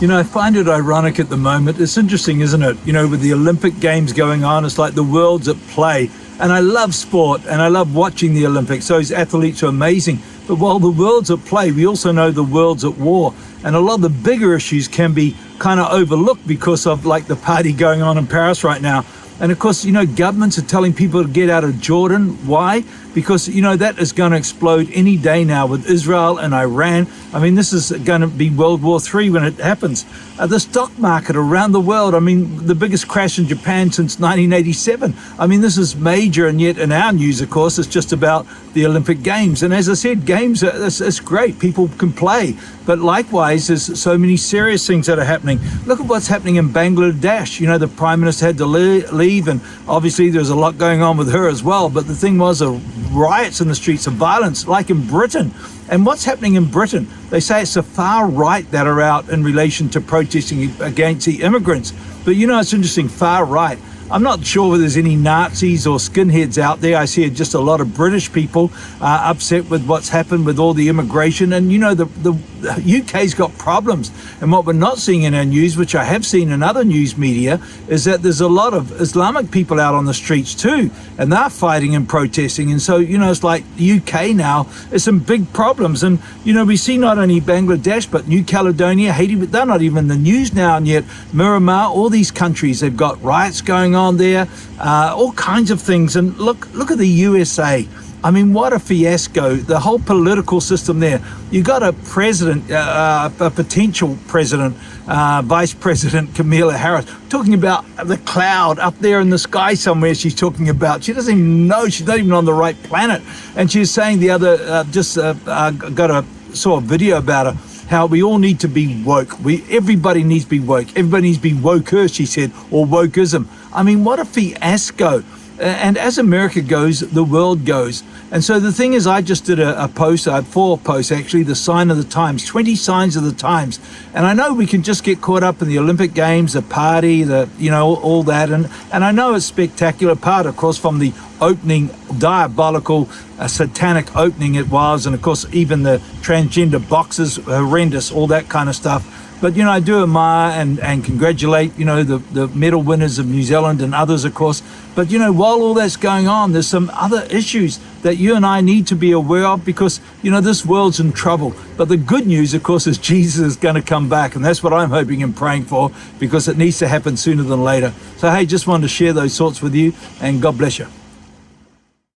I find it ironic at the moment. It's interesting, isn't it? With the Olympic Games going on, it's like the world's at play. And I love sport and I love watching the Olympics. Those athletes are amazing. But while the world's at play, we also know the world's at war. And a lot of the bigger issues can be kind of overlooked because of like the party going on in Paris right now. And of course, governments are telling people to get out of Jordan. Why? Because, that is going to explode any day now with Israel and Iran. I mean, this is going to be World War III when it happens. The stock market around the world, I mean, the biggest crash in Japan since 1987. I mean, this is major, and yet in our news, of course, it's just about the Olympic Games. And as I said, games, it's great. People can play. But likewise, there's so many serious things that are happening. Look at what's happening in Bangladesh. The Prime Minister had to leave, and obviously there's a lot going on with her as well. But the thing was, riots in the streets of violence, like in Britain. And what's happening in Britain? They say it's the far right that are out in relation to protesting against the immigrants. But it's interesting, far right. I'm not sure whether there's any Nazis or skinheads out there. I see just a lot of British people upset with what's happened with all the immigration. And, the UK's got problems. And what we're not seeing in our news, which I have seen in other news media, is that there's a lot of Islamic people out on the streets too. And they're fighting and protesting. And so, it's like the UK now is some big problems. And, we see not only Bangladesh, but New Caledonia, Haiti, but they're not even in the news now. And yet Myanmar, all these countries, they've got riots going on there, all kinds of things. And look at the USA. I mean, what a fiasco, the whole political system there. You got a president, a potential president, Vice President Kamala Harris, talking about the cloud up there in the sky somewhere she's talking about. She doesn't even know, she's not even on the right planet. And she's saying the other, saw a video about her, how we all need to be woke. Everybody needs to be woke. Everybody needs to be woker, she said, or wokeism. I mean, what a fiasco. And as America goes, the world goes. And so the thing is, I just did a post, I had 4 posts actually, the sign of the times, 20 signs of the times. And I know we can just get caught up in the Olympic Games, the party, all that. And I know it's spectacular part, of course, from the opening, diabolical, satanic opening it was. And of course, even the transgender boxers, horrendous, all that kind of stuff. But, I do admire and congratulate, the medal winners of New Zealand and others, of course. But, while all that's going on, there's some other issues that you and I need to be aware of because, this world's in trouble. But the good news, of course, is Jesus is going to come back. And that's what I'm hoping and praying for because it needs to happen sooner than later. So, hey, just wanted to share those thoughts with you and God bless you.